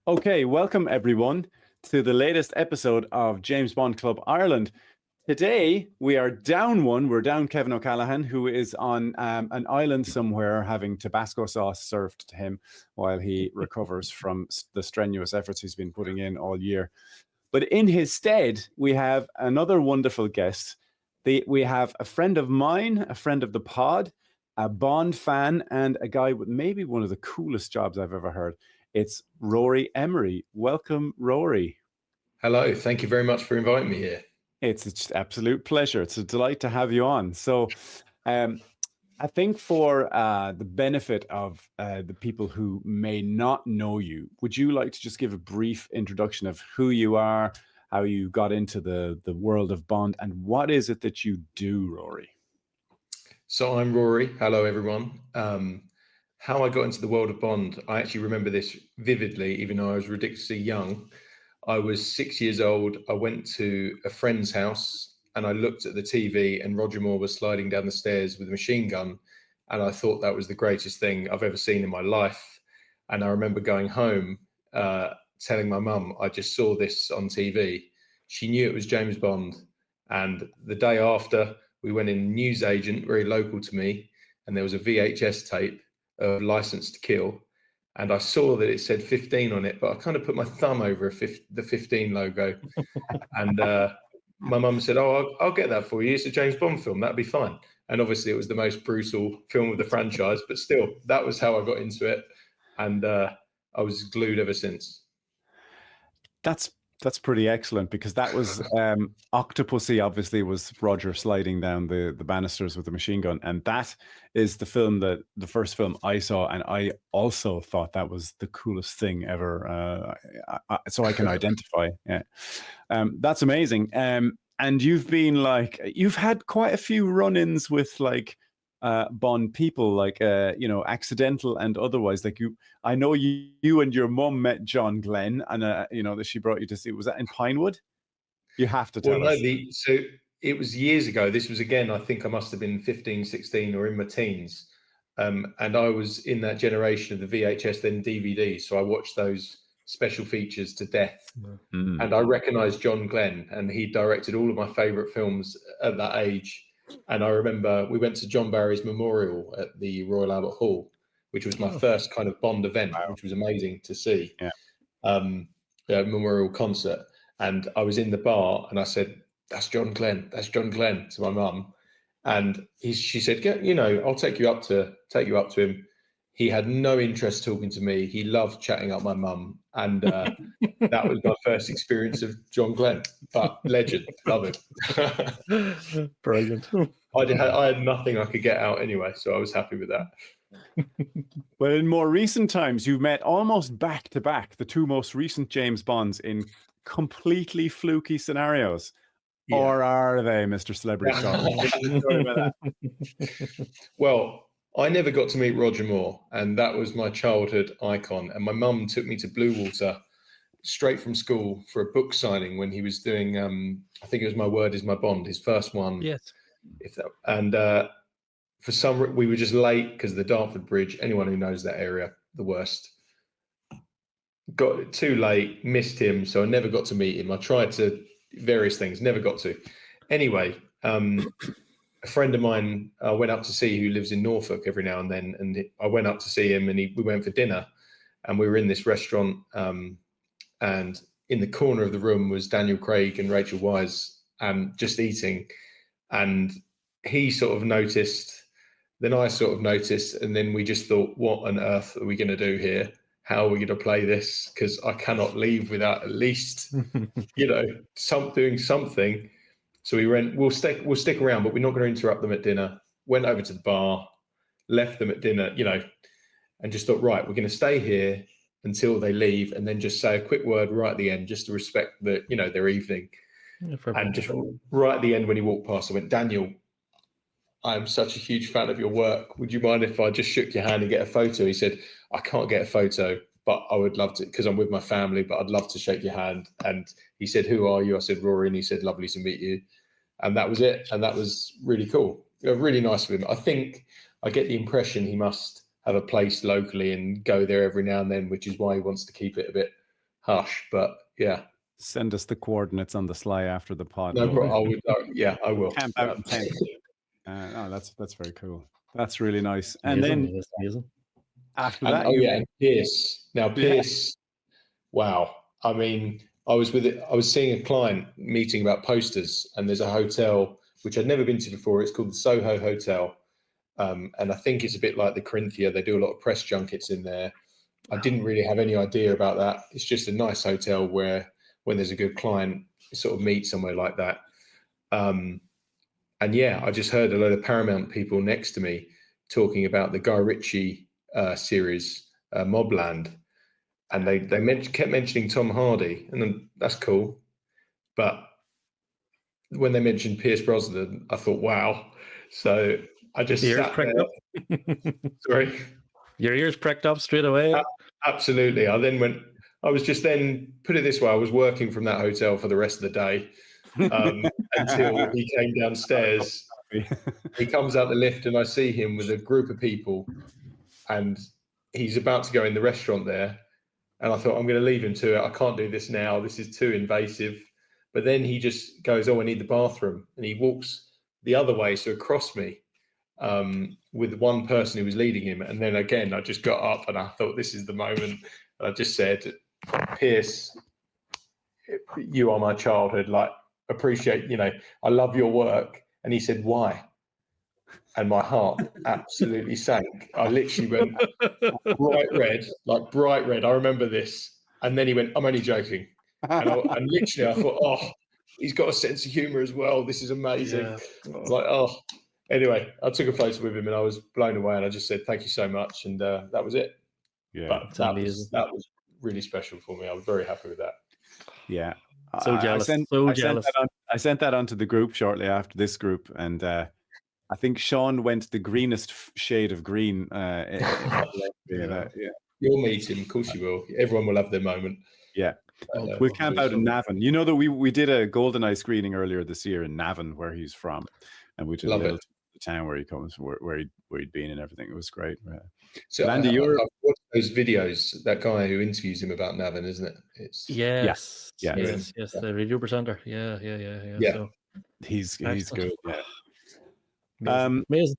Okay, welcome everyone to the latest episode of James Bond Club Ireland. Today we are down one. We're down Kevin O'Callaghan, who is on an island somewhere having Tabasco sauce served to him while he recovers from the strenuous efforts he's been putting in all year. But in his stead, we have another wonderful guest. We have a friend of mine, a friend of the pod, a Bond fan, and a guy with maybe one of the coolest jobs I've ever heard. It's Rory Emery. Welcome, Rory. Hello. Thank you very much for inviting me here. It's an absolute pleasure. It's a delight to have you on. So I think for the benefit of the people who may not know you, would you like to just give a brief introduction of who you are, how you got into the world of Bond, and what is it that you do, Rory? So I'm Rory. Hello, everyone. How I got into the world of Bond, I actually remember this vividly, even though I was ridiculously young. I was 6 years old. I went to a friend's house and I looked at the TV and Roger Moore was sliding down the stairs with a machine gun. And I thought that was the greatest thing I've ever seen in my life. And I remember going home, telling my mum, I just saw this on TV. She knew it was James Bond. And the day after, we went in a newsagent, very local to me, and there was a VHS tape of License to Kill. And I saw that it said 15 on it, but I kind of put my thumb over the 15 logo. And my mum said, oh, I'll get that for you. It's a James Bond film. That'd be fine. And obviously it was the most brutal film of the franchise, but still, that was how I got into it. And I was glued ever since. That's pretty excellent, because that was Octopussy obviously was Roger sliding down the banisters with the machine gun, and that is the first film I saw, and I also thought that was the coolest thing ever. So I can identify. Yeah, that's amazing. And you've had quite a few run-ins with Bond people, accidental and otherwise. I know you and your mum met John Glenn, and that she brought you to see. Was that in Pinewood? You have to tell us. So it was years ago. This was, again, I think I must have been 15, 16 or in my teens. And I was in that generation of the VHS, then DVD. So I watched those special features to death. Mm. And I recognized John Glenn, and he directed all of my favorite films at that age. And I remember we went to John Barry's memorial at the Royal Albert Hall, which was my first kind of Bond event, which was amazing to see. Yeah. Memorial concert. And I was in the bar and I said, that's John Glenn to my mum. And she said, I'll take you up to him. He had no interest talking to me. He loved chatting up my mum. And that was my first experience of John Glenn. But legend, love him. Brilliant. I had nothing I could get out anyway, so I was happy with that. Well, in more recent times, you've met almost back to back the two most recent James Bonds in completely fluky scenarios. Yeah. Or are they, Mr. Celebrity Star? Well, I never got to meet Roger Moore, and that was my childhood icon. And my mum took me to Bluewater straight from school for a book signing when he was doing, I think it was My Word Is My Bond, his first one. Yes. For some, we were just late because of the Dartford Bridge. Anyone who knows that area, the worst. Got too late, missed him, so I never got to meet him. I tried to various things, never got to. Anyway, a friend of mine I went up to see, who lives in Norfolk, every now and then, and I went up to see him, and we went for dinner, and we were in this restaurant, and in the corner of the room was Daniel Craig and Rachel Weisz, just eating, and he sort of noticed, then I sort of noticed, and then we just thought, what on earth are we going to do here? How are we going to play this? Because I cannot leave without at least, doing something. So we went, we'll stick around, but we're not going to interrupt them at dinner. Went over to the bar, left them at dinner, and just thought, right, we're going to stay here until they leave, and then just say a quick word right at the end, just to respect their evening. Yeah, and just right at the end, when he walked past, I went, Daniel, I'm such a huge fan of your work. Would you mind if I just shook your hand and get a photo? He said, I can't get a photo, but I would love to, because I'm with my family, but I'd love to shake your hand. And he said, who are you? I said, Rory. And he said, lovely to meet you. And that was it. And that was really cool. really nice of him. I think I get the impression he must have a place locally and go there every now and then, which is why he wants to keep it a bit hush. But yeah, Send us the coordinates on the sly after the pod. no problem. I would. I will. Camp out in tent. That's very cool. That's really nice. And then after that, and Pierce. Now Pierce, wow. I mean, I was seeing a client meeting about posters, and there's a hotel which I'd never been to before. It's called the Soho Hotel, and I think it's a bit like the Corinthia. They do a lot of press junkets in there. I didn't really have any idea about that. It's just a nice hotel where, when there's a good client, you sort of meet somewhere like that. And yeah, I just heard a load of Paramount people next to me talking about the Guy Ritchie series, Mobland, and they kept mentioning Tom Hardy, and then that's cool. But when they mentioned Pierce Brosnan, I thought, wow. So I just sat there. Sorry, your ears pricked up straight away. Absolutely. I was just then, put it this way, I was working from that hotel for the rest of the day until he came downstairs. He comes out the lift and I see him with a group of people, and he's about to go in the restaurant there. And I thought, I'm going to leave him to it. I can't do this now. This is too invasive. But then he just goes, oh, I need the bathroom. And he walks the other way, so across me, with one person who was leading him. And then again, I just got up and I thought, this is the moment. And I just said, Pierce, you are my childhood. Like, appreciate, I love your work. And he said, why? And my heart absolutely sank. I literally went bright red. I remember this. And then he went, I'm only joking. And literally I thought, oh, he's got a sense of humor as well. This is amazing. Yeah. Like, oh, anyway, I took a photo with him and I was blown away. And I just said, thank you so much. And that was it. Yeah, but that was really special for me. I was very happy with that. Yeah. So jealous. I sent that onto the group shortly after this group. And I think Sean went the greenest shade of green. You'll meet him. Of course you will. Everyone will have their moment. Yeah. We'll camp out in Navan. You know that we did a GoldenEye screening earlier this year in Navan, where he's from, and we did the town where he comes, where he'd been and everything. It was great. So Andy, I've watched those videos. That guy who interviews him about Navan, isn't it? Yes, the radio presenter. Yeah. So, he's good. Yeah. Amazing.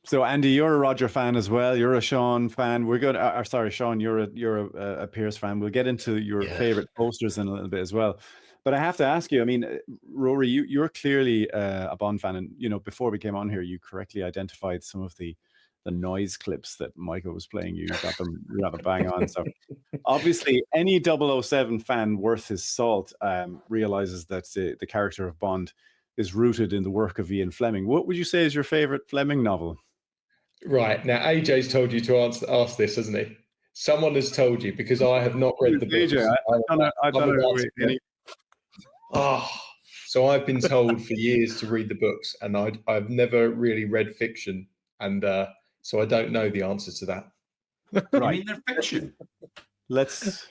So Andy, you're a Roger fan as well. You're a Sean fan. We're good. Sorry, Sean, you're a Pierce fan. We'll get into your favorite posters in a little bit as well. But I have to ask you. I mean, Rory, you're clearly a Bond fan, and before we came on here, you correctly identified some of the noise clips that Michael was playing. You got them rather bang on. So obviously, any 007 fan worth his salt realizes that the character of Bond is rooted in the work of Ian Fleming. What would you say is your favorite Fleming novel? Right. Now, AJ's told you to ask this, hasn't he? Someone has told you, because I have not read the books. I don't know. So I've been told for years to read the books, and I've never really read fiction, and so I don't know the answer to that. Right. I mean, they're fiction. Let's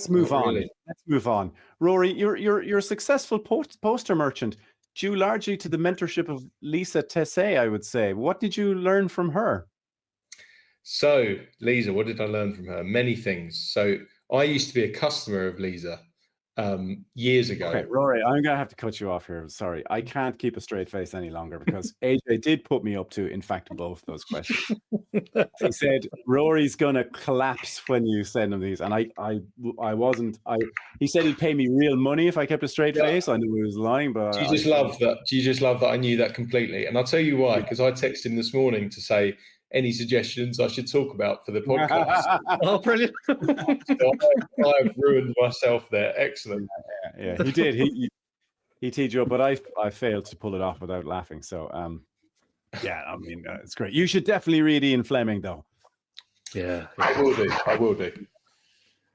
move on. Really. Let's move on. Rory, you're a successful poster merchant, due largely to the mentorship of Lisa Tessé, I would say. What did you learn from her? So, Lisa, what did I learn from her? Many things. So, I used to be a customer of Lisa years ago. Okay, Rory, I'm going to have to cut you off here. Sorry. I can't keep a straight face any longer because AJ did put me up to, in fact, both those questions. He said, Rory's going to collapse when you send him these. And I wasn't. He said he'd pay me real money if I kept a straight face. I knew he was lying, but... Do you just love that? Do you just love that I knew that completely? And I'll tell you why, because I texted him this morning to say, any suggestions I should talk about for the podcast? Oh, brilliant. So I've ruined myself there. Excellent. Yeah, he did. He teed you up, but I failed to pull it off without laughing. So, yeah, I mean, it's great. You should definitely read Ian Fleming, though. Yeah. I will do.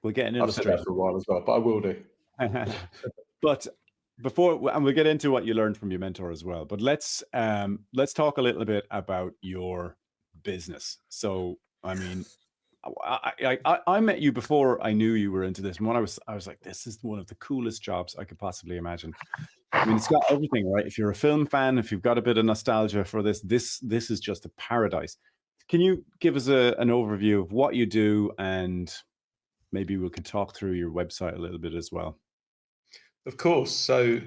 We'll get an I've said that for a while as well, but I will do. But and we'll get into what you learned from your mentor as well. But let's talk a little bit about your business. So, I mean, I met you before I knew you were into this. And when I was like, this is one of the coolest jobs I could possibly imagine. I mean, it's got everything, right? If you're a film fan, if you've got a bit of nostalgia for this is just a paradise. Can you give us an overview of what you do, and maybe we can talk through your website a little bit as well? Of course. So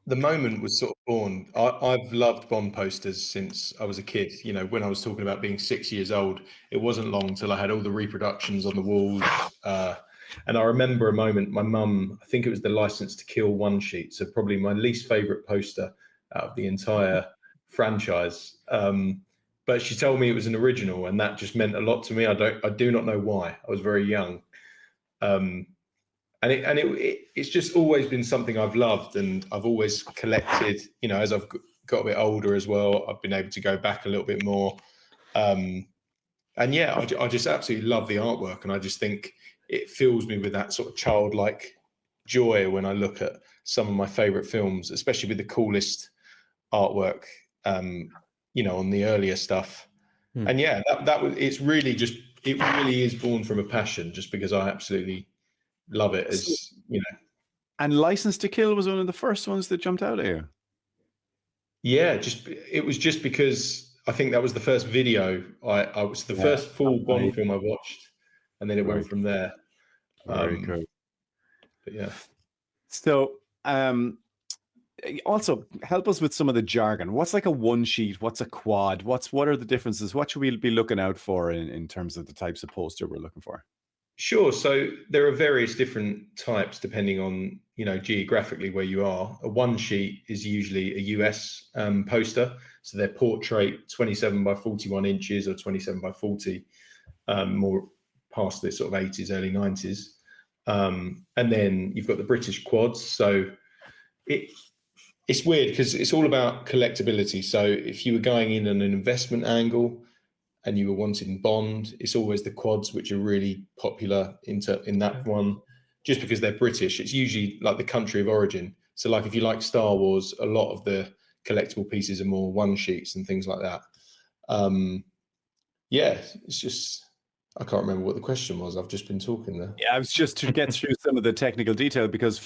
the moment was sort of born. I've loved Bond posters since I was a kid. You know, when I was talking about being 6 years old, it wasn't long till I had all the reproductions on the walls. And I remember a moment, my mum, I think it was the License to Kill one sheet, so probably my least favorite poster out of the entire franchise. But she told me it was an original, and that just meant a lot to me. I do not know why. I was very young. It's just always been something I've loved, and I've always collected. You know, as I've got a bit older as well, I've been able to go back a little bit more. And yeah, I just absolutely love the artwork, and I just think it fills me with that sort of childlike joy when I look at some of my favorite films, especially with the coolest artwork. You know, on the earlier stuff. And yeah, that was. It really is born from a passion, just because I absolutely love it, as you know. And License to Kill was one of the first ones that jumped out at you. Yeah, it was just because I think that was the first video. I was the first full Bond film I watched, and then it went from there. Very cool. But yeah. So, also help us with some of the jargon. What's like a one sheet? What's a quad? What are the differences? What should we be looking out for in terms of the types of poster we're looking for? Sure. So there are various different types depending on, you know, geographically where you are. A one sheet is usually a US poster. So they're portrait 27 by 41 inches or 27 by 40, more past the sort of 80s, early 90s. And then you've got the British quads. So it's weird because it's all about collectability. So if you were going in on an investment angle and you were wanting Bond, it's always the quads which are really popular in that one, just because they're British. It's usually like the country of origin. So like if you like Star Wars, a lot of the collectible pieces are more one sheets and things like that. Yeah, it's just, I can't remember what the question was. I've just been talking there. Yeah, I was just to get through some of the technical detail, because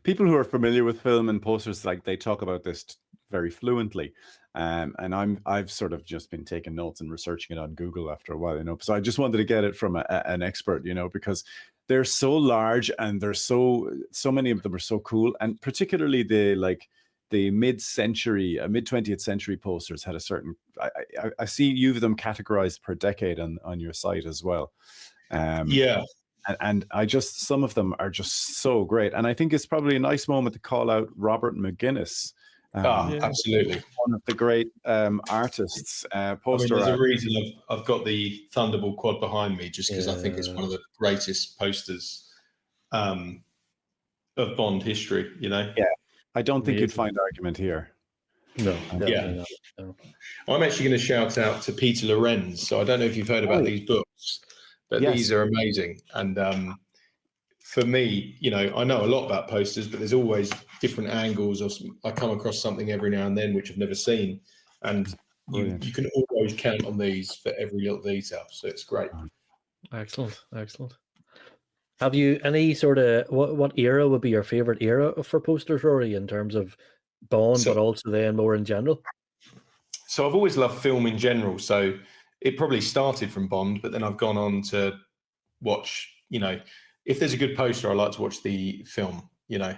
people who are familiar with film and posters, like, they talk about this very fluently. And I've sort of just been taking notes and researching it on Google after a while, you know. So I just wanted to get it from an expert, you know, because they're so large and there's so many of them are so cool, and particularly the mid-century, mid-20th century posters had a certain. I see you have them categorized per decade on your site as well. Yeah. And some of them are just so great. And I think it's probably a nice moment to call out Robert McGuinness. Absolutely. One of the great artists, poster. I mean, there's a reason I've got the Thunderbolt quad behind me, just because I think it's one of the greatest posters of Bond history, you know? Yeah. I don't think you'd find argument here. No. Yeah. No. I'm actually going to shout out to Peter Lorenz. So I don't know if you've heard about these books, but these are amazing. And for me, you know, I know a lot about posters, but there's always different angles, or I come across something every now and then which I've never seen. And you can always count on these for every little detail. So it's great. Excellent. Have you any sort of, what era would be your favorite era for posters, Rory, in terms of Bond, but also then more in general? So I've always loved film in general. So it probably started from Bond, but then I've gone on to watch, you know, if there's a good poster, I like to watch the film, you know.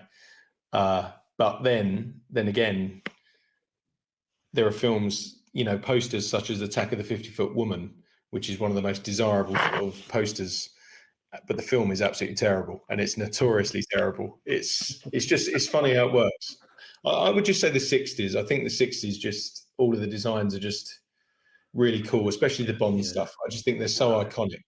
But then again, there are films, you know, posters such as Attack of the 50-Foot Woman, which is one of the most desirable sort of posters, but the film is absolutely terrible, and it's notoriously terrible. It's funny how it works. I would just say the 60s. I think the 60s, just all of the designs are just really cool, especially the Bond stuff. I just think they're so iconic.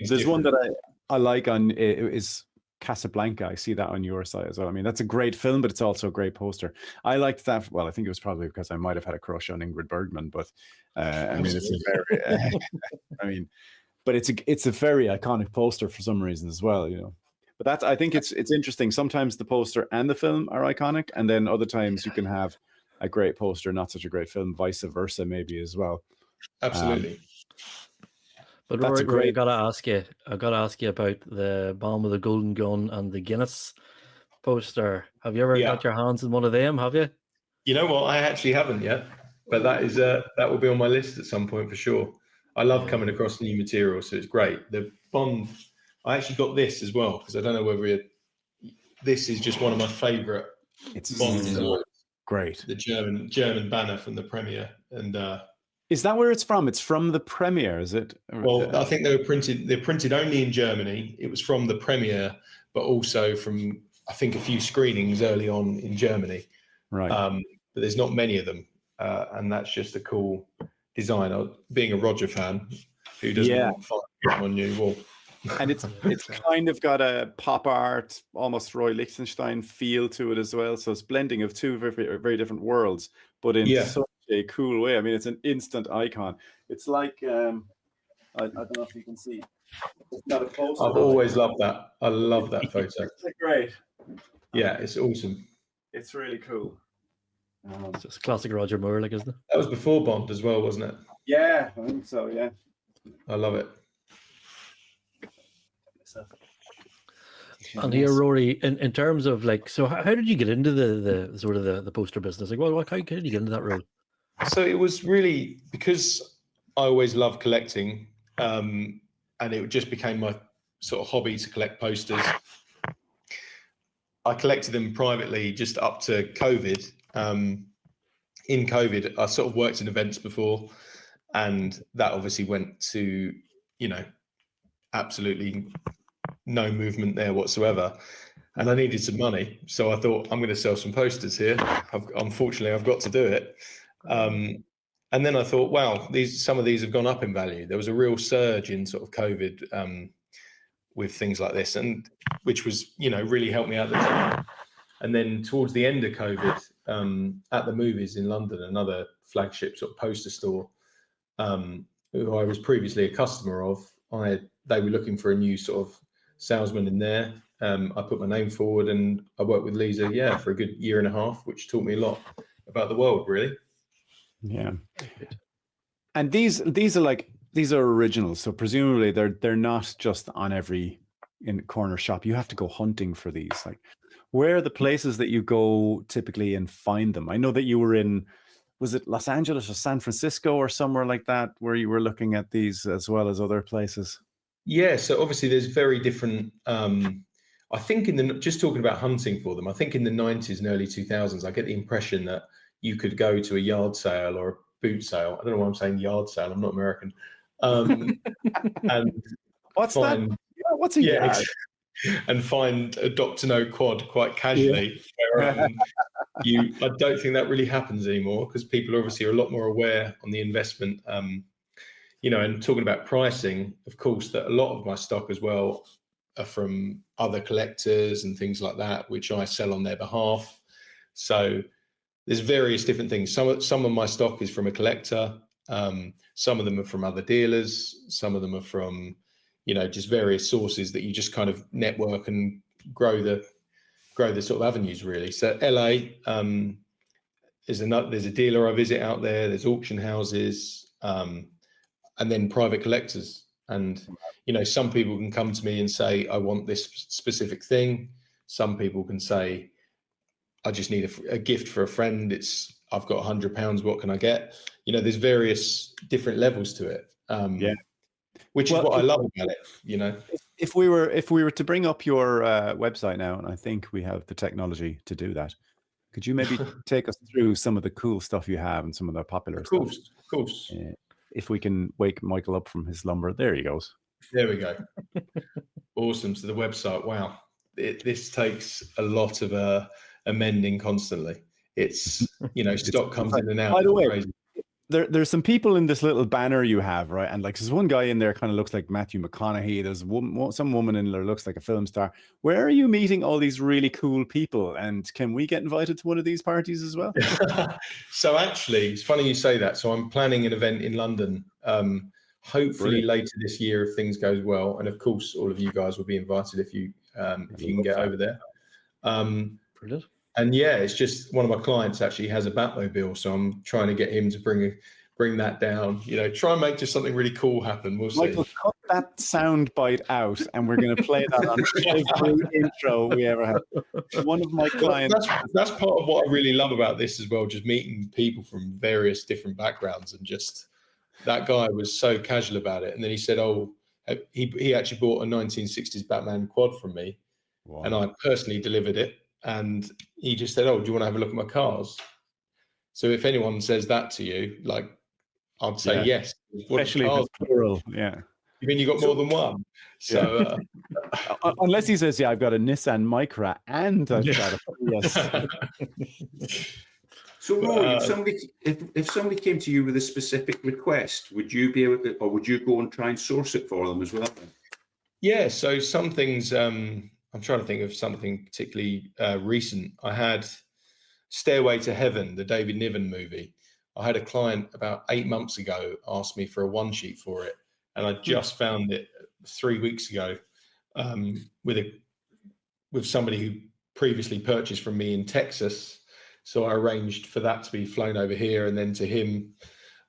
There's one that I like on is Casablanca. I see that on your site as well. I mean, that's a great film, but it's also a great poster. I liked that. Well, I think it was probably because I might have had a crush on Ingrid Bergman, but I mean, it's a very, but it's a very iconic poster for some reason as well, you know. But I think it's interesting. Sometimes the poster and the film are iconic, and then other times you can have a great poster, not such a great film, vice versa, maybe as well. Absolutely. But That's a Rory, I great. gotta ask you about the bomb with the golden gun and the Guinness poster. Have you ever Yeah. got your hands in one of them? Have you? You know what? I actually haven't yet, but that will be on my list at some point for sure. I love coming across new material, so it's great. The Bond, I actually got this as well because I don't know whether this is just one of my favourite It's Bond designs. great. The German banner from the Premier, and Is that where it's from? It's from the premiere, is it? well, I think they're printed only in Germany. It was from the Premier, but also from I think a few screenings early on in Germany. Right. But there's not many of them, and that's just a cool design. Being a Roger fan, who doesn't want to find on new wall? And it's kind of got a pop art, almost Roy Lichtenstein feel to it as well. So it's blending of two very, very different worlds, but in such a cool way. I mean, it's an instant icon. It's like I don't know if you can see. It's got a poster. I've always loved that. I love that photo. It's great. Yeah, it's awesome. It's really cool. It's just classic Roger Moore, like, isn't it? That was before Bond as well, wasn't it? Yeah, I think so. Yeah, I love it. And here, Rory, in terms of like, so how did you get into the sort of the poster business? Like, how did you get into that role? So it was really because I always loved collecting, and it just became my sort of hobby to collect posters. I collected them privately just up to COVID. In COVID, I sort of worked in events before, and that obviously went to, absolutely no movement there whatsoever. And I needed some money. So I thought, I'm going to sell some posters here. Unfortunately, I've got to do it. And then I thought, wow, some of these have gone up in value. There was a real surge in sort of COVID with things like this, and which was, really helped me out at the time. And then towards the end of COVID, at the movies in London, another flagship sort of poster store, who I was previously a customer of, they were looking for a new sort of salesman in there. I put my name forward and I worked with Lisa, for a good year and a half, which taught me a lot about the world, really. Yeah. And these are originals, so presumably they're not just on every corner shop. You have to go hunting for these. Like, where are the places that you go typically and find them? I know that you were in, was it Los Angeles or San Francisco or somewhere like that, where you were looking at these as well as other places? Yeah, so obviously there's very different. I think just talking about hunting for them, I think in the 90s and early 2000s, I get the impression that you could go to a yard sale or a boot sale. I don't know why I'm saying yard sale. I'm not American. And what's that? Yeah, what's a yard? And find a Dr. No quad quite casually. Yeah. I don't think that really happens anymore because people obviously are a lot more aware on the investment. And talking about pricing, of course, that a lot of my stock as well are from other collectors and things like that, which I sell on their behalf. So there's various different things. Some of my stock is from a collector. Some of them are from other dealers. Some of them are from, just various sources that you just kind of network and grow the sort of avenues, really. So LA, there's a dealer I visit out there. There's auction houses, and then private collectors. And, some people can come to me and say, I want this specific thing. Some people can say, I just need a gift for a friend. I've got £100. What can I get? There's various different levels to it. Which is what I love about it. If we were to bring up your website now, and I think we have the technology to do that, could you maybe take us through some of the cool stuff you have and some of the popular stuff? Of course. If we can wake Michael up from his slumber, there he goes. There we go. Awesome. So the website, wow, this takes a lot of amending constantly. It's stock comes in and out. By the way, there's some people in this little banner you have, right? And like, there's one guy in there kind of looks like Matthew McConaughey. There's some woman in there looks like a film star. Where are you meeting all these really cool people? And can we get invited to one of these parties as well? So actually, it's funny you say that. So I'm planning an event in London, hopefully later this year if things goes well. And of course, all of you guys will be invited if you can get over there. Brilliant. And yeah, it's just one of my clients actually has a Batmobile, so I'm trying to get him to bring that down. Try and make just something really cool happen. We'll Michael, see. cut that sound bite out, and we're going to play that on every intro we ever have. One of my clients. That's part of what I really love about this as well. Just meeting people from various different backgrounds, and just that guy was so casual about it. And then he said, "Oh, he actually bought a 1960s Batman quad from me, Wow. and I personally delivered it." And he just said, "Oh, do you want to have a look at my cars?" So if anyone says that to you, like, I'd say yes. Especially if it's plural. Yeah. You mean you got more than one? So unless he says, "Yeah, I've got a Nissan Micra and I've got a Prius." So Rory, if somebody came to you with a specific request, would you be able to, or would you go and try and source it for them as well? Yeah. So some things. I'm trying to think of something particularly recent. I had Stairway to Heaven, the David Niven movie. I had a client about 8 months ago ask me for a one sheet for it, and I just found it 3 weeks ago with somebody who previously purchased from me in Texas. So I arranged for that to be flown over here and then to him,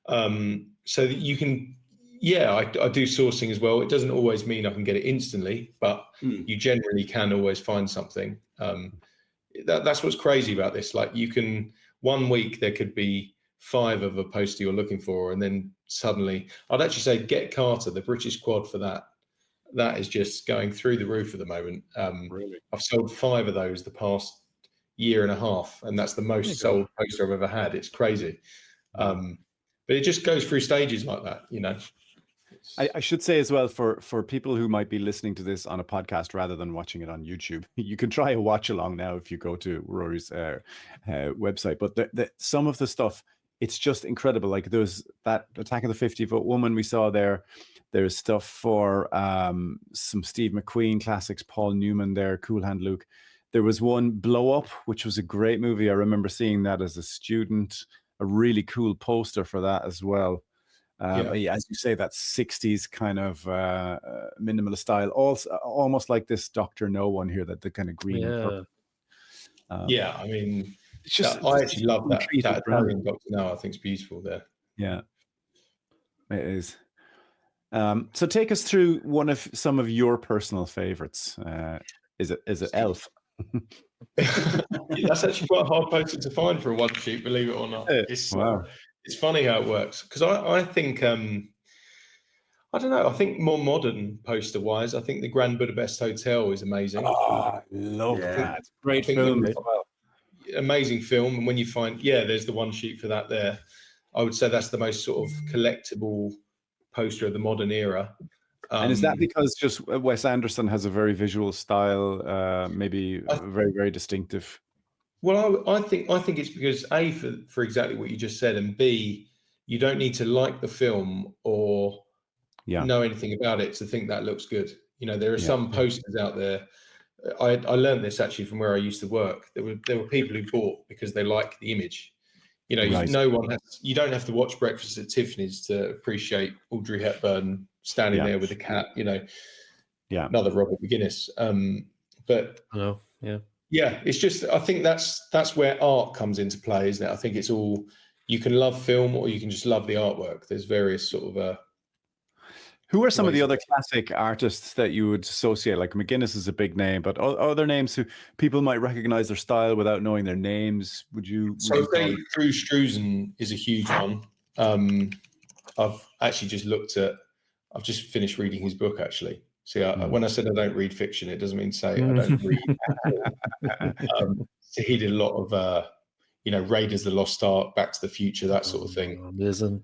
so that you can. Yeah, I do sourcing as well. It doesn't always mean I can get it instantly, but you generally can always find something. That's what's crazy about this. Like, you can, 1 week there could be 5 of a poster you're looking for, and then suddenly, I'd actually say Get Carter, the British quad for that is just going through the roof at the moment. Really? I've sold 5 of those the past year and a half, and that's the most sold poster I've ever had. It's crazy. But it just goes through stages like that, I should say as well, for people who might be listening to this on a podcast rather than watching it on YouTube, you can try a watch along now if you go to Rory's website. But some of the stuff, it's just incredible. Like, there's that Attack of the 50-Foot Woman we saw there. There's stuff for some Steve McQueen classics, Paul Newman there, Cool Hand Luke. There was one, Blow Up, which was a great movie. I remember seeing that as a student, a really cool poster for that as well. As you say, that 60s kind of minimalist style, also almost like this Dr. No one here, that the kind of green. I mean, it's just, I actually love that Italian Dr. No. I think it's beautiful there. Yeah, it is. So take us through some of your personal favorites. Is it Elf? That's actually quite a hard poster to find for a one sheet, believe it or not. It's funny how it works, because I think I don't know. I think more modern poster wise, I think the Grand Budapest Hotel is amazing. Oh, love that! Great film as well. Amazing film, and when you find there's the one sheet for that there. I would say that's the most sort of collectible poster of the modern era. And is that because just Wes Anderson has a very visual style, maybe very, very distinctive? Well, I think it's because A, for exactly what you just said, and B, you don't need to like the film or know anything about it to think that looks good. There are some posters out there. I learned this actually from where I used to work. There were people who bought because they like the image. You don't have to watch Breakfast at Tiffany's to appreciate Audrey Hepburn standing there with a cat. Another Robert McGuinness. It's just, I think that's where art comes into play, isn't it? I think it's all, you can love film or you can just love the artwork. There's various sort of who are some of the other classic artists that you would associate? Like, McGuinness is a big name, but other names who people might recognize their style without knowing their names. Drew Struzan is a huge one. I've actually I've just finished reading his book, actually. See, when I said I don't read fiction, it doesn't mean to say I don't read. So he did a lot of, Raiders of the Lost Ark, Back to the Future, that sort of thing. Amazing.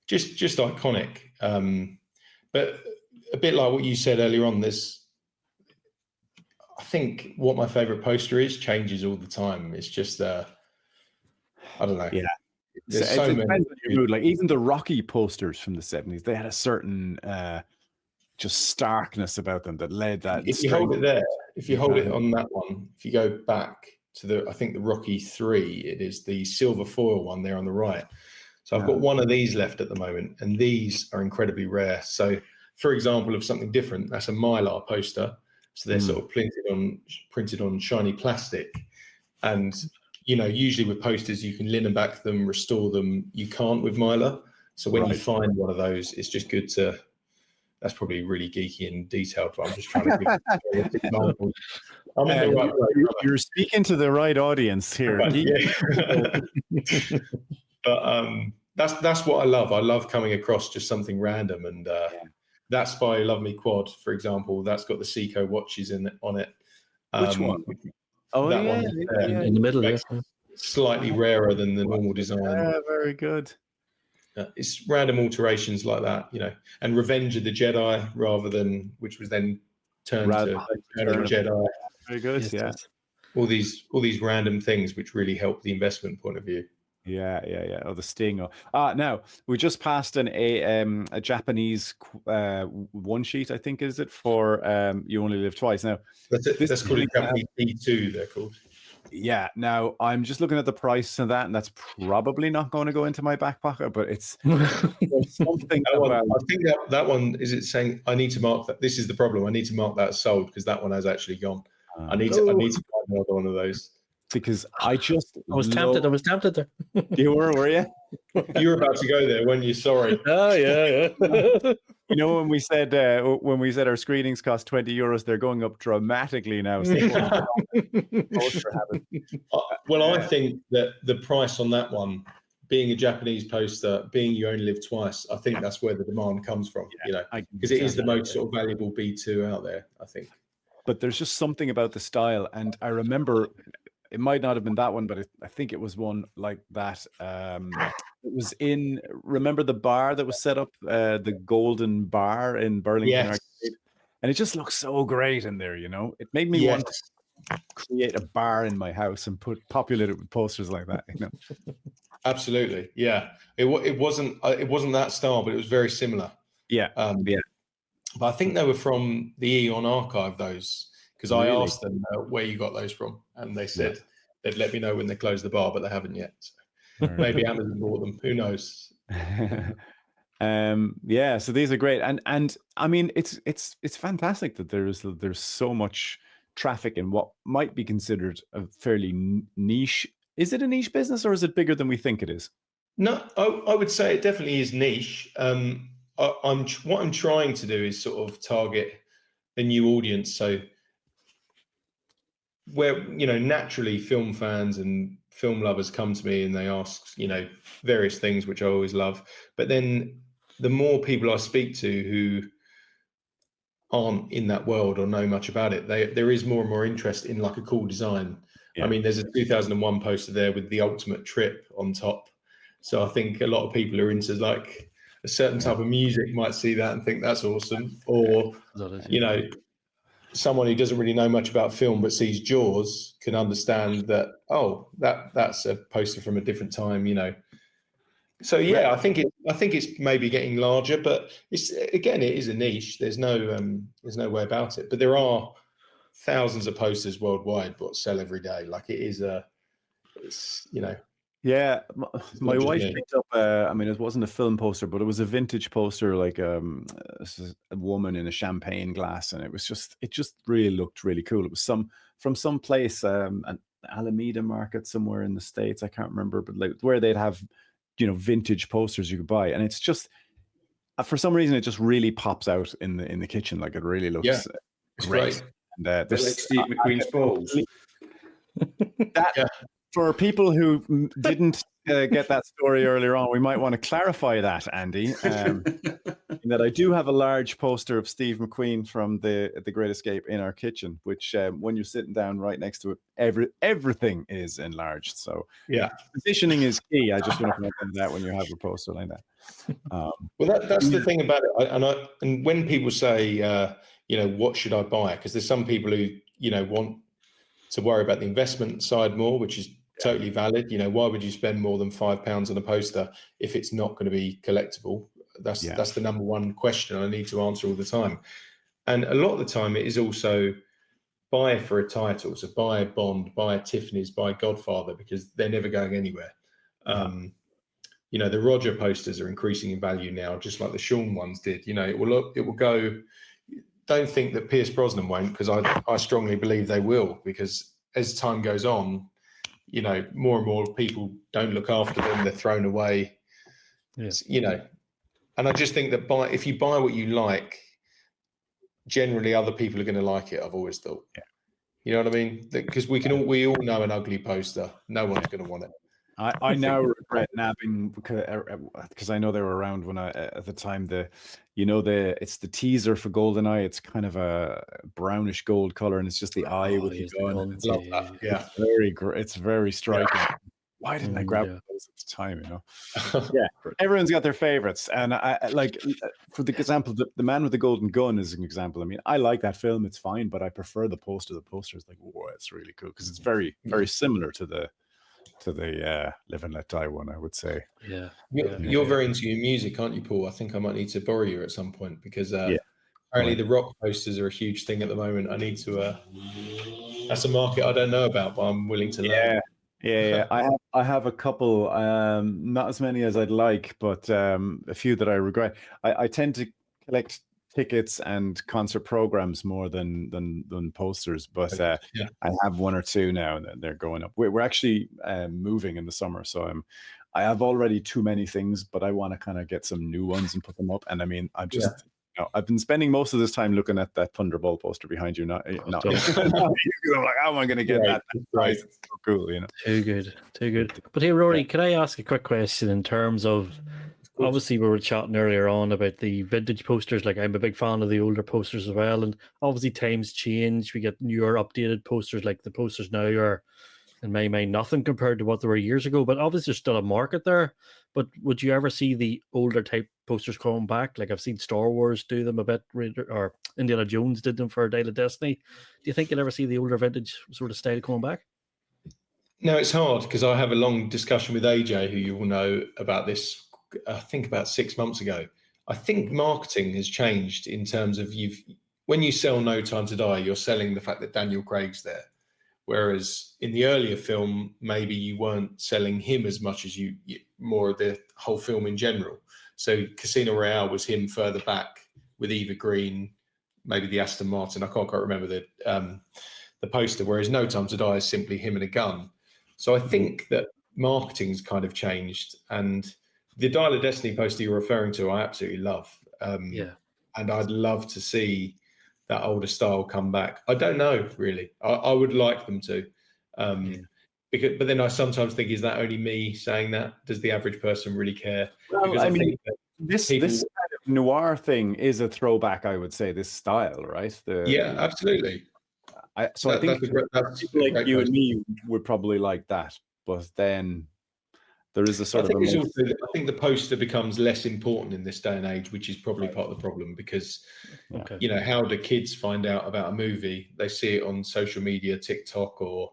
Just iconic. But a bit like what you said earlier on, I think what my favorite poster is changes all the time. It's just, I don't know. Yeah. It depends on your mood. Like, even the Rocky posters from the 70s, they had a certain just starkness about them that led that. If you hold it there, if you hold it on that one, if you go back to I think the Rocky 3, it is the silver foil one there on the right. So I've got one of these left at the moment, and these are incredibly rare. So, for example, of something different, that's a Mylar poster. So they're sort of printed on shiny plastic, and usually with posters, you can linen back them, restore them. You can't with Mylar. So when you find one of those, it's just good to. That's probably really geeky and detailed, but I'm just trying to give an example. I'm in the right way. You're speaking to the right audience here. But that's what I love. I love coming across just something random, and that Spy Love Me quad, for example, that's got the Seiko watches on it. Which one? Oh, that one in the middle, slightly rarer than the normal design. Yeah, very good. It's random alterations like that, and Revenge of the Jedi rather than, which was then turned to Return of the Jedi. Very good, yes. All these random things which really help the investment point of view. Yeah. Oh, the Sting. Now we just passed a Japanese one sheet, I think, is it, for You Only Live Twice. Now that's called a Japanese D2. They're called. Yeah. Now I'm just looking at the price of that, and that's probably not going to go into my back pocket, but it's something. I think that one is it saying I need to mark that. This is the problem. I need to mark that as sold because that one has actually gone. I need to buy another one of those. Because I was tempted there. You were you? You were about to go there, weren't you? Sorry. Oh yeah. When we said our screenings cost €20, they're going up dramatically now. Well, I think that the price on that one, being a Japanese poster, being You Only Live Twice, I think that's where the demand comes from. Because it is the most sort of valuable B2 out there, I think. But there's just something about the style, and I remember. It might not have been that one, but I think it was one like that. It was remember the bar that was set up, the Golden Bar in Burlington Arcade? And it just looks so great in there, It made me want to create a bar in my house and populate it with posters like that, Absolutely, yeah. It wasn't that style, but it was very similar. Yeah, But I think they were from the Eon archive, those. Because I asked them where you got those from, and they said they'd let me know when they closed the bar, but they haven't yet. So maybe Amazon bought them. Who knows? So these are great, and I mean it's fantastic that there's so much traffic in what might be considered a fairly niche. Is it a niche business, or is it bigger than we think it is? No, I would say it definitely is niche. What I'm trying to do is sort of target a new audience. So where naturally film fans and film lovers come to me and they ask various things, which I always love, but then the more people I speak to who aren't in that world or know much about it, there is more and more interest in like a cool design. I mean, there's a 2001 poster there with the ultimate trip on top, so I think a lot of people are into like a certain type of music might see that and think that's awesome, or someone who doesn't really know much about film but sees Jaws can understand that, that's a poster from a different time, So I think it's maybe getting larger, but it is a niche. There's no way about it. But there are thousands of posters worldwide what sell every day. Like Yeah, my wife picked up. It wasn't a film poster, but it was a vintage poster, like a woman in a champagne glass, and it just really looked really cool. It was from some place, an Alameda market somewhere in the States. I can't remember, but like where they'd have, vintage posters you could buy, and it's just for some reason it just really pops out in the kitchen. Like it really looks great. And there's like Steve McQueen's balls. For people who didn't get that story earlier on, we might want to clarify that, Andy. That I do have a large poster of Steve McQueen from the Great Escape in our kitchen, which when you're sitting down right next to it, everything is enlarged. So positioning is key. I just want to mention that when you have a poster like that. Well, that's the thing about it. And when people say, what should I buy? Because there's some people who want to worry about the investment side more, which is totally valid. Why would you spend more than £5 on a poster if it's not going to be collectible? That's the number one question I need to answer all the time. And a lot of the time it is also buy for a title. So buy a Bond, buy a Tiffany's, buy Godfather, because they're never going anywhere. The Roger posters are increasing in value now, just like the Sean ones did. It will go. Don't think that Pierce Brosnan won't, because I strongly believe they will, because as time goes on, you know, more and more people don't look after them; they're thrown away. Yeah. You know, and I just think that if you buy what you like, generally other people are going to like it. I've always thought. Yeah. You know what I mean? Because we all know an ugly poster. No one's going to want it. I now regret nabbing because I know they were around when at the time it's the teaser for GoldenEye. It's kind of a brownish gold color, and it's just the eye with the gun. Love that. Yeah, it's very striking. Yeah. Why didn't I grab those at the time? You know, yeah. Everyone's got their favorites, and I like, for the example, the Man with the Golden Gun is an example. I mean, I like that film; it's fine, but I prefer the poster. The poster is like, whoa, it's really cool because it's very, very similar to the Live and Let Die one, I would say. Yeah. You're very into your music, aren't you, Paul? I think I might need to borrow you at some point because apparently the rock posters are a huge thing at the moment. I need to. That's a market I don't know about, but I'm willing to learn. Yeah. I have a couple, not as many as I'd like, but a few that I regret. I tend to collect tickets and concert programs more than posters, but I have one or two now, and they're going up. We're actually moving in the summer, so I have already too many things, but I want to kind of get some new ones and put them up. And I mean, I'm just I've been spending most of this time looking at that Thunderbolt poster behind you. Not I'm like, how am I going to get that price? It's so cool, you know. Too good. But hey, Rory, can I ask a quick question in terms of obviously we were chatting earlier on about the vintage posters. Like, I'm a big fan of the older posters as well, and obviously times change. We get newer, updated posters. Like, the posters now are, in my mind, nothing compared to what they were years ago. But obviously, there's still a market there. But would you ever see the older type posters coming back? Like, I've seen Star Wars do them a bit, or Indiana Jones did them for Dial of Destiny. Do you think you'll ever see the older vintage sort of style coming back? No, it's hard because I have a long discussion with AJ, who you will know about this. I think about 6 months ago. I think marketing has changed in terms of when you sell No Time to Die, you're selling the fact that Daniel Craig's there. Whereas in the earlier film, maybe you weren't selling him as much as you more of the whole film in general. So Casino Royale was him further back with Eva Green, maybe the Aston Martin. I can't quite remember the poster. Whereas No Time to Die is simply him and a gun. So I think that marketing's kind of changed, and the Dial of Destiny poster you're referring to, I absolutely love. And I'd love to see that older style come back. I don't know, really. I would like them to. But then I sometimes think, is that only me saying that? Does the average person really care? Well, because I mean, this kind of noir thing is a throwback, I would say, this style, right? Absolutely. I think people like you and me would probably like that. But then there is a sort of. I think the poster becomes less important in this day and age, which is probably part of the problem because, you know, how do kids find out about a movie? They see it on social media, TikTok, or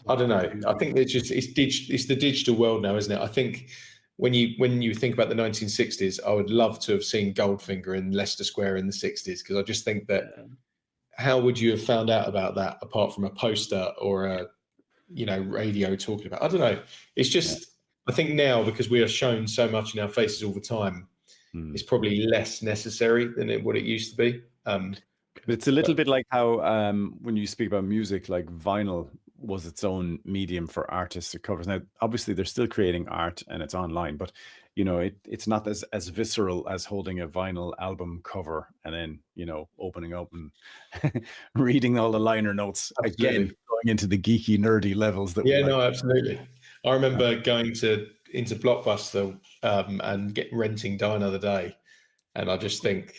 I don't know. I think it's the digital world now, isn't it? I think when you think about the 1960s, I would love to have seen Goldfinger in Leicester Square in the 60s, because I just think that how would you have found out about that apart from a poster or a radio talking about? I don't know. It's just, I think now, because we are shown so much in our faces all the time, it's probably less necessary than what it used to be. It's a little bit like how when you speak about music, like vinyl was its own medium for artists to covers. Now, obviously, they're still creating art and it's online, but you know, it's not as visceral as holding a vinyl album cover and then, you know, opening up and reading all the liner notes again, going into the geeky, nerdy levels. Absolutely. I remember going into Blockbuster and renting Die Another Day, and I just think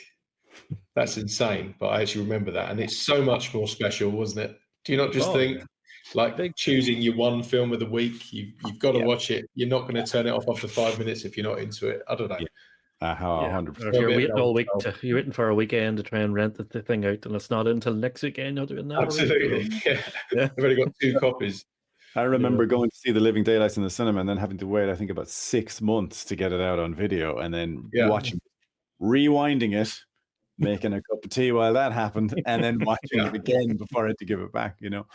that's insane. But I actually remember that, and it's so much more special, wasn't it? Do you not just think? Like choosing your one film of the week, you've got to watch it. You're not going to turn it off after 5 minutes if you're not into it. I don't know. 100%. You're waiting all week. You're waiting for a weekend to try and rent the thing out, and it's not until next weekend. You're doing that. Absolutely. I've already got 2 copies. I remember going to see The Living Daylights in the cinema and then having to wait, I think, about 6 months to get it out on video, and then watching, rewinding it, making a cup of tea while that happened, and then watching it again before I had to give it back. You know.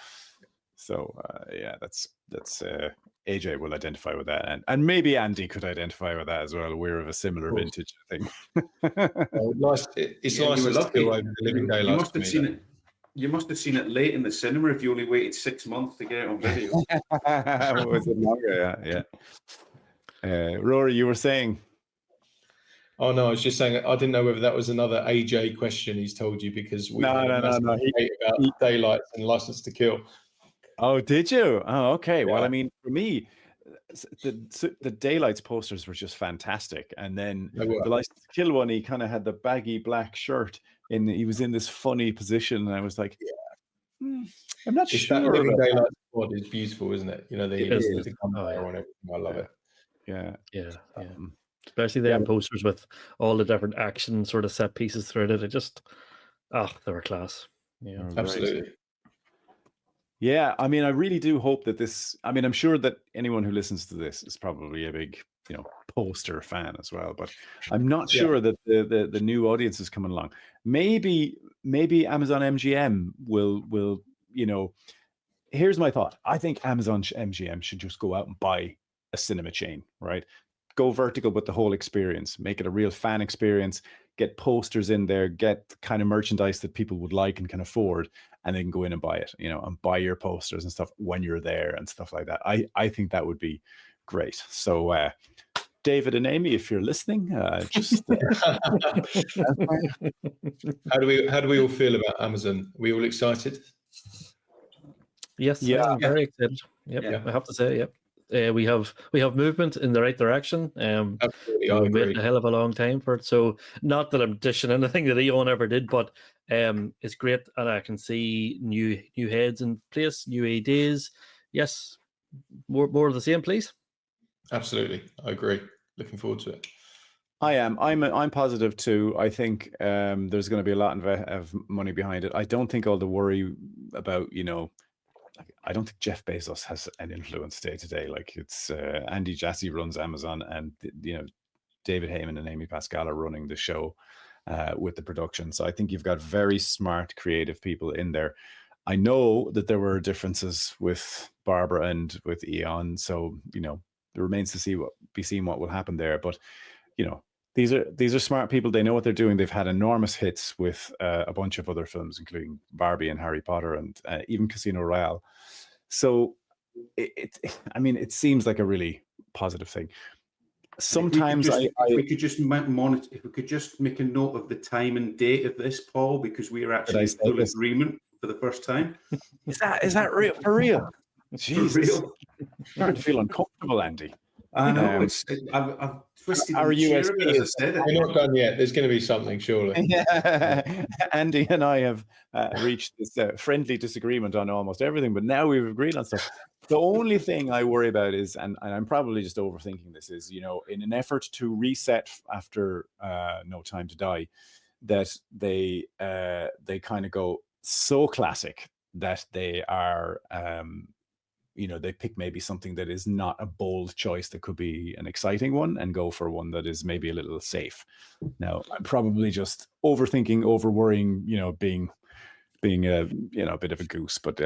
So that's AJ will identify with that, and maybe Andy could identify with that as well. We're of a similar vintage thing. Nice. It's nice to still over The Living Daylights. You must have seen it. You must have seen it late in the cinema if you only waited 6 months to get it on video. Was it longer? Yeah. Rory, you were saying? Oh no, I was just saying I didn't know whether that was another AJ question he's told you, because we had a massive debate about daylights and License to Kill. Oh, did you? Oh, okay. Yeah. Well, I mean, for me, the Daylights posters were just fantastic, and then the License to Kill one, he kind of had the baggy black shirt, and he was in this funny position, and I was like, I'm not sure. That Living Daylights squad is beautiful, isn't it? You know, the gunfire on everything. I love it. Yeah. Especially the posters with all the different action sort of set pieces throughout it. It just, they were class. Yeah, absolutely. Yeah, I mean, I really do hope that this. I mean, I'm sure that anyone who listens to this is probably a big, poster fan as well. But I'm not sure that the new audience is coming along. Maybe Amazon MGM will. Here's my thought. I think Amazon MGM should just go out and buy a cinema chain, right? Go vertical with the whole experience, make it a real fan experience, get posters in there, get the kind of merchandise that people would like and can afford, and they can go in and buy it, and buy your posters and stuff when you're there and stuff like that. I think that would be great. So David and Amy, if you're listening, just how do we all feel about Amazon? Are we all excited? Yes, I'm very excited. I have to say, we have movement in the right direction. Absolutely, we've waited a hell of a long time for it. So not that I'm dishing anything that Eon ever did, but it's great, and I can see new heads in place, new ideas. Yes, more of the same, please. Absolutely, I agree. Looking forward to it. I am. I'm positive too. I think there's going to be a lot of money behind it. I don't think all the worry about I don't think Jeff Bezos has an influence day to day. Like, it's Andy Jassy runs Amazon, and David Heyman and Amy Pascal are running the show with the production. So I think you've got very smart, creative people in there. I know that there were differences with Barbara and with Eon, so it remains to be seen what will happen there. But these are smart people. They know what they're doing. They've had enormous hits with a bunch of other films, including Barbie and Harry Potter and even Casino Royale. So it seems like a really positive thing. Sometimes if we could just monitor, if we could just make a note of the time and date of this, Paul, because we are actually in full agreement for the first time. Is that real? For real? Jesus. For real? I'm starting to feel uncomfortable, Andy. I know. I've twisted our USB. As I said, we're not done yet. There's going to be something, surely. Yeah. Andy and I have reached this friendly disagreement on almost everything, but now we've agreed on stuff. The only thing I worry about is, and I'm probably just overthinking this, is in an effort to reset after No Time to Die, that they kind of go so classic that they are. They pick maybe something that is not a bold choice that could be an exciting one, and go for one that is maybe a little safe. Now, I'm probably just overthinking, over worrying, being a bit of a goose, but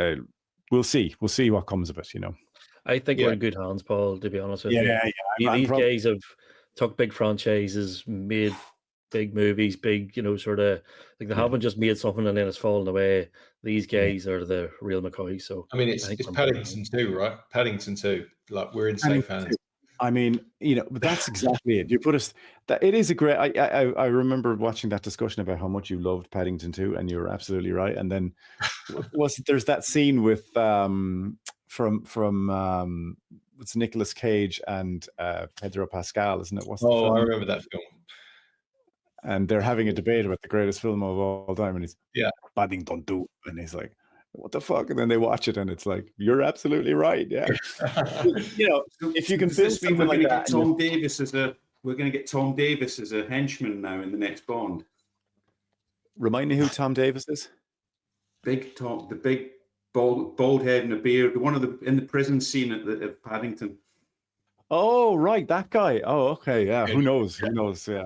we'll see. We'll see what comes of it. I think we're in good hands, Paul, to be honest with you. Yeah. These guys have took big franchises, made big movies, big, sort of like they haven't just made something and then it's fallen away. These guys are the real McCoy. So I mean, it's Paddington 2, right? Paddington 2. Like, we're in safe hands. I mean, but that's exactly it. You put us. It is a great. I remember watching that discussion about how much you loved Paddington 2, and you're absolutely right. And then there's that scene with from it's Nicolas Cage and Pedro Pascal, isn't it? I remember that film. And they're having a debate about the greatest film of all time, and he's Paddington 2, and he's like, what the fuck? And then they watch it, and it's like, you're absolutely right. Yeah. If you can build something like that. We're going to get Tom Davis as a henchman now in the next Bond. Remind me who Tom Davis is. Big Tom, the big bald head and a beard, one of in the prison scene at Paddington. Oh, right, that guy. Oh, okay, yeah. Who knows? Who knows? Yeah.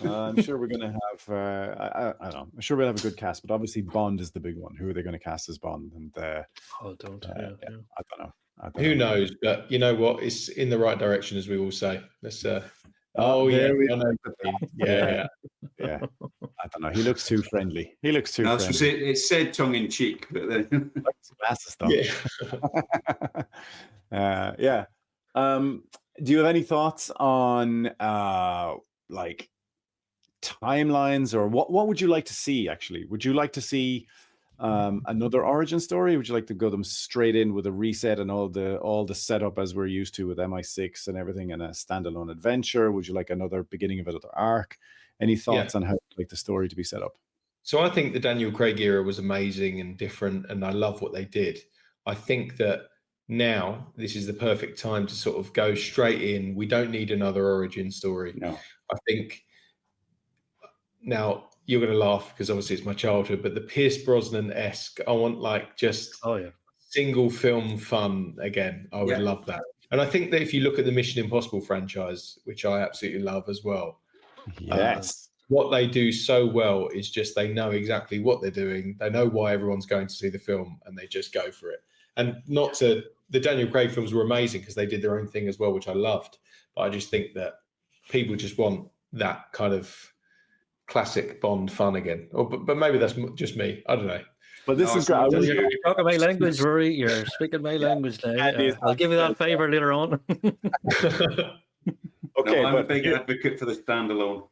I'm sure we're going to have. I don't know. I'm sure we'll have a good cast, but obviously Bond is the big one. Who are they going to cast as Bond? And I don't know. Who knows? But you know what? It's in the right direction, as we all say. Let's. Yeah. Yeah. I don't no. He looks too friendly. He looks too No, friendly. it's said tongue in cheek, but then Glasses, though. Yeah. Yeah. Do you have any thoughts on like timelines, or what would you like to see? Actually, would you like to see another origin story? Would you like to go them straight in with a reset and all the setup as we're used to with MI6 and everything, and a standalone adventure? Would you like another beginning of another arc? Any thoughts on how you'd like the story to be set up? So I think the Daniel Craig era was amazing and different, and I love what they did. I think that now this is the perfect time to sort of go straight in. We don't need another origin story. no. I think now you're going to laugh because obviously it's my childhood, but the Pierce Brosnan-esque, I want like just single film fun again. I would love that. And I think that if you look at the Mission Impossible franchise, which I absolutely love as well, Yes. what they do so well is just they know exactly what they're doing. They know why everyone's going to see the film, and they just go for it. And the Daniel Craig films were amazing because they did their own thing as well, which I loved. But I just think that people just want that kind of classic Bond fun again. But maybe that's just me. I don't know. But this is You're talking my language, Rory. You're speaking my language now. I'll give you that favor later on. Okay, I'm a big advocate for the standalone.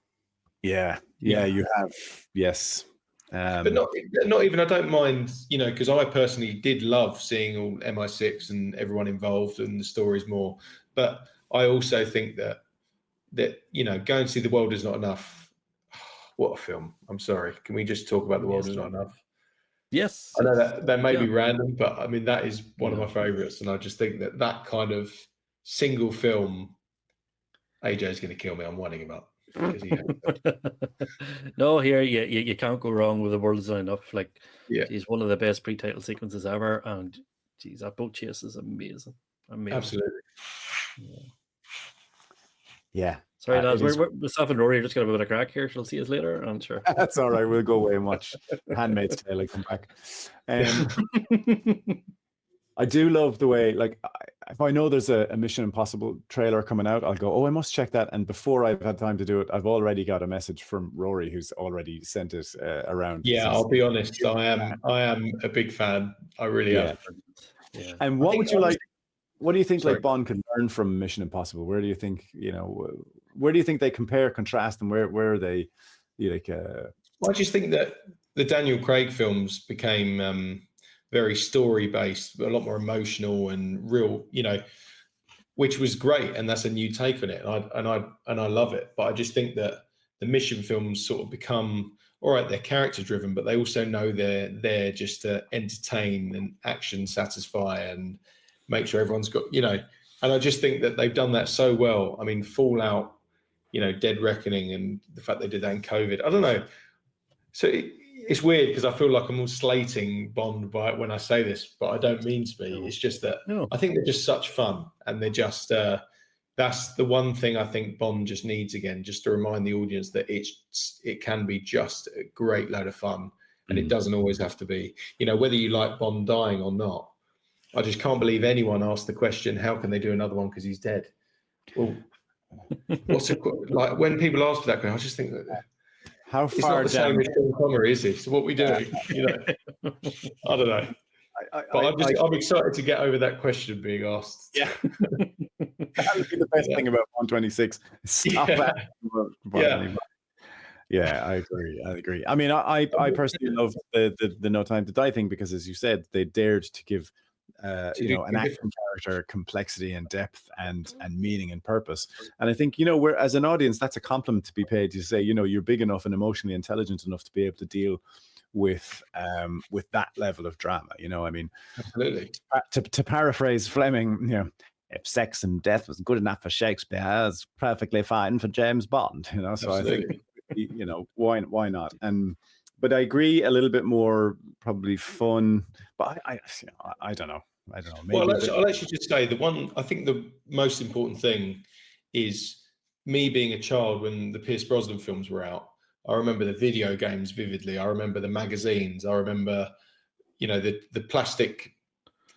Yeah, you have. Yes. But not even, I don't mind, because I personally did love seeing all MI6 and everyone involved and the stories more. But I also think that going to see The World Is Not Enough. What a film. I'm sorry. Can we just talk about The World Is Not Enough? Yes. I know that may be random, but I mean, that is one of my favorites. And I just think that kind of single film, AJ's going to kill me. I'm winding him up. No, here you can't go wrong with The World Is Not Enough. Like, he's one of the best pre-title sequences ever, and geez, that boat chase is amazing. Absolutely. Yeah. Sorry, lads, we're myself and Rory are just got a bit of a crack here. She'll see us later, I'm sure. That's all right. We'll go away and watch Handmaid's Tale. I come back. I do love the way, like, if I know there's a Mission Impossible trailer coming out, I'll go, oh, I must check that. And before I've had time to do it, I've already got a message from Rory, who's already sent it around. Yeah, I'll be honest. I am a big fan. I really am. Yeah. And what would you like? What do you think like Bond could learn from Mission Impossible? Where do you think, where do you think they compare, contrast, and where are they like? Well, I just think that the Daniel Craig films became very story based, a lot more emotional and real, which was great, and that's a new take on it, and I love it. But I just think that the Mission films sort of become, all right, they're character driven, but they also know they're there just to entertain and action satisfy and make sure everyone's got, and I just think that they've done that so well. I mean, Fallout, Dead Reckoning, and the fact they did that in COVID. I don't know. So it's weird because I feel like I'm all slating Bond when I say this, but I don't mean to be. It's just that I think they're just such fun, and they're just that's the one thing I think Bond just needs again, just to remind the audience that it can be just a great load of fun, and it doesn't always have to be, whether you like Bond dying or not. I just can't believe anyone asked the question, how can they do another one because he's dead? Well, like when people ask for that question, I just think that how it's far not the same as Sean Connery, is it? So what we doing? I don't know. But I'm excited to get over that question being asked. Yeah. That would be the best thing about 126. Stop that. Yeah, I agree. I mean, I personally love the No Time to Die thing because, as you said, they dared to give an action character complexity and depth and meaning and purpose. And I think, we're, as an audience, that's a compliment to be paid, to say, you're big enough and emotionally intelligent enough to be able to deal with that level of drama. I mean, absolutely. To paraphrase Fleming, if sex and death was good enough for Shakespeare, it's perfectly fine for James Bond. So absolutely. I think, why not? But I agree, a little bit more probably fun. But I don't know. Maybe I'll actually just say I think the most important thing is me being a child when the Pierce Brosnan films were out. I remember the video games vividly. I remember the magazines. I remember, the plastic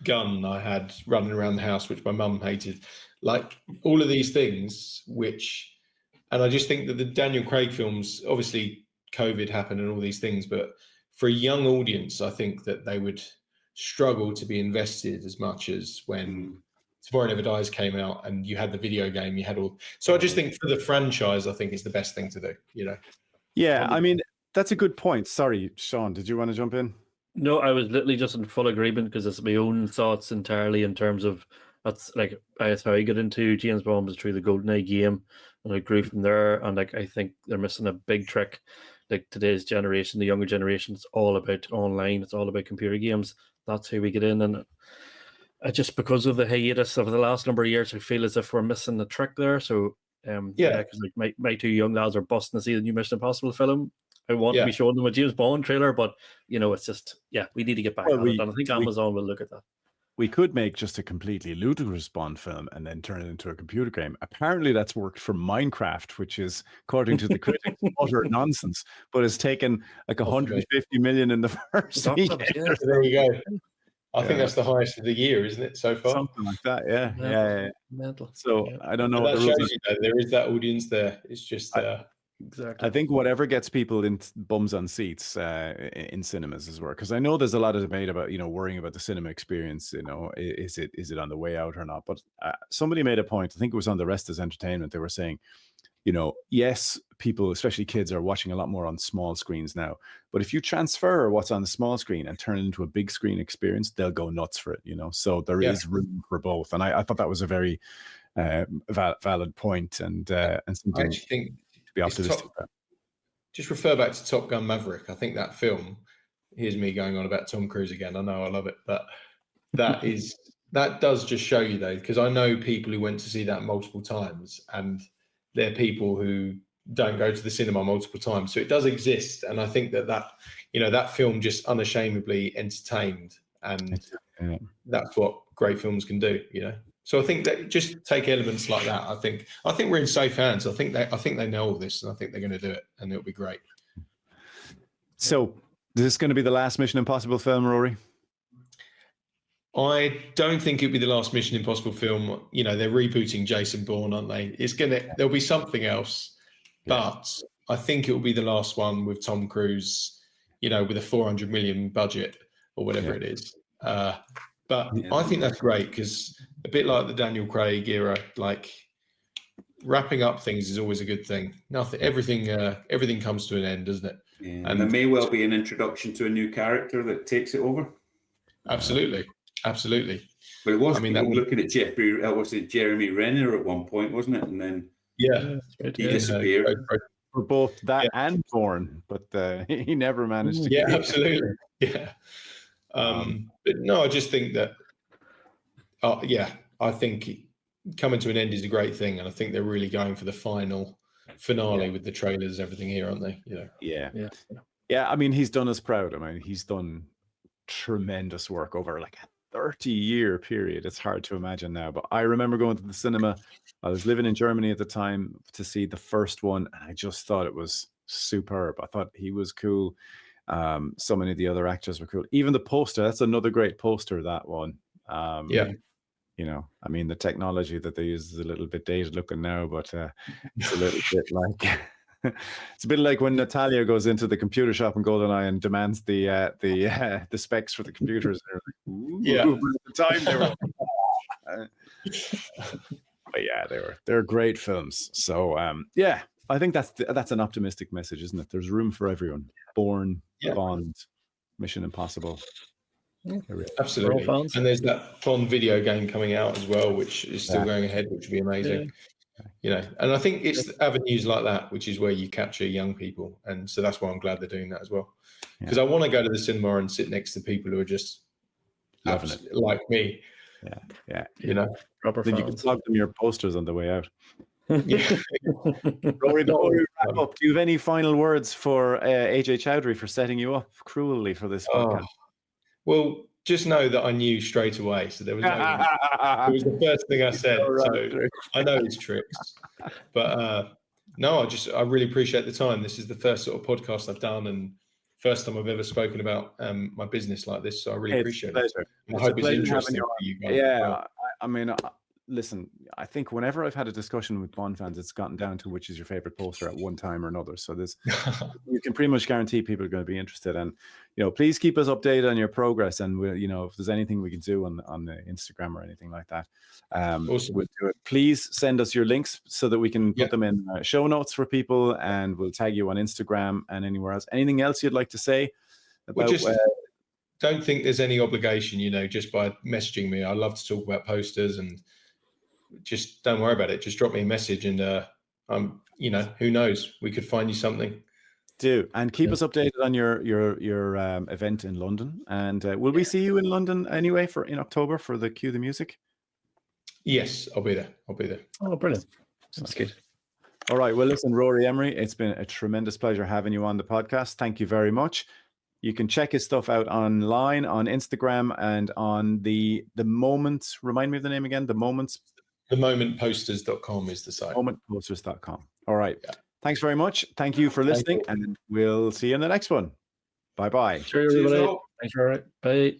gun I had running around the house, which my mum hated. Like all of these things, and I just think that the Daniel Craig films, obviously COVID happened and all these things, but for a young audience, I think that they would struggle to be invested as much as when Tomorrow Never Dies came out and you had the video game, you had all. So I just think for the franchise, I think it's the best thing to do, you know? Yeah, I mean, that's a good point. Sorry, Sean, did you want to jump in? No, I was literally just in full agreement because it's my own thoughts entirely in terms of that's how I got into James Bond was through the GoldenEye game, and I grew from there. And like I think they're missing a big trick. Like today's generation, the younger generation, it's all about online. It's all about computer games. That's how we get in, and just because of the hiatus of the last number of years, I feel as if we're missing the trick there. So because like my two young lads are busting to see the new Mission Impossible film. I want to be showing them a James Bond trailer, but it's just we need to get back on it. And I think Amazon will look at that. We could make just a completely ludicrous Bond film and then turn it into a computer game. Apparently, that's worked for Minecraft, which is, according to the critics, utter nonsense, but it's taken like 150 million in the first week. There you go. I think that's the highest of the year, isn't it, so far? Something like that, yeah. Mental. So I don't know. That shows you that there is that audience there. It's just... Exactly. I think whatever gets people in bums on seats in cinemas as well, because I know there's a lot of debate about worrying about the cinema experience. Is it on the way out or not? But somebody made a point. I think it was on the Rest is Entertainment. They were saying, yes, people, especially kids, are watching a lot more on small screens now. But if you transfer what's on the small screen and turn it into a big screen experience, they'll go nuts for it. So there is room for both, and I thought that was a very valid point and something. I actually think. Be optimistic about. Just refer back to Top Gun Maverick. I think that film, here's me going on about Tom Cruise again. I know I love it, but that does just show you though, because I know people who went to see that multiple times, and they're people who don't go to the cinema multiple times. So it does exist, and I think that film just unashamedly entertained, and that's what great films can do. So I think that just take elements like that. I think we're in safe hands. I think they know all this, and I think they're going to do it, and it'll be great. So, is this going to be the last Mission Impossible film, Rory? I don't think it'll be the last Mission Impossible film. They're rebooting Jason Bourne, aren't they? There'll be something else, but I think it will be the last one with Tom Cruise. With a 400 million budget or whatever it is. But I think that's great because a bit like the Daniel Craig era, like wrapping up things is always a good thing. Everything comes to an end, doesn't it? Yeah. And there may well be an introduction to a new character that takes it over. Absolutely. But it was. Looking at Jeremy Renner at one point, wasn't it? And then he disappeared for both that and Bourne, but he never managed to. Yeah, absolutely. Yeah. But no, I just think that, I think coming to an end is a great thing, and I think they're really going for the finale with the trailers, everything here, aren't they? Yeah. I mean, he's done us proud. I mean, he's done tremendous work over like a 30-year period. It's hard to imagine now, but I remember going to the cinema. I was living in Germany at the time to see the first one, and I just thought it was superb. I thought he was cool. So many of the other actors were cool. Even the poster, that's another great poster, that one. I mean, the technology that they use is a little bit dated looking now, but it's a little bit like it's a bit like when Natalia goes into the computer shop in GoldenEye and demands the specs for the computers. At the time they were but they're great films. So I think that's an optimistic message, isn't it? There's room for everyone. Bourne, Bond, Mission Impossible. Absolutely. And there's that Bond video game coming out as well, which is still going ahead, which would be amazing. And I think it's avenues like that, which is where you capture young people. And so that's why I'm glad they're doing that as well. Because I want to go to the cinema and sit next to people who are just loving it, like me. Yeah. Then you can plug them your posters on the way out. Rory, before we wrap up, do you have any final words for AJ Chowdhury for setting you up cruelly for this podcast? Well, just know that I knew straight away. So there was it was the first thing I said. So I know his tricks. But I really appreciate the time. This is the first sort of podcast I've done, and first time I've ever spoken about my business like this. So I really appreciate it. I hope it's interesting for you guys. Yeah, I mean, listen, I think whenever I've had a discussion with Bond fans, it's gotten down to which is your favorite poster at one time or another. So there's, you can pretty much guarantee people are going to be interested. And, please keep us updated on your progress. And we'll, if there's anything we can do on the Instagram or anything like that, Awesome. we'll do it. Please send us your links so that we can put them in show notes for people, and we'll tag you on Instagram and anywhere else. Anything else you'd like to say about? Don't think there's any obligation, just by messaging me. I love to talk about posters, and just don't worry about it. Just drop me a message, and who knows? We could find you something. Do, and keep us updated on your event in London. And will we see you in London anyway in October for the Cue the Music? Yes, I'll be there. Oh, brilliant. That's good. All right. Well, listen, Rory Emery, it's been a tremendous pleasure having you on the podcast. Thank you very much. You can check his stuff out online on Instagram and on the Moment. Remind me of the name again. The Moments. TheMomentPosters.com is the site. Momentposters.com. All right. Yeah. Thanks very much. Thank you for listening, and we'll see you in the next one. Bye-bye. Sure, everybody. Thanks, Rory. Bye.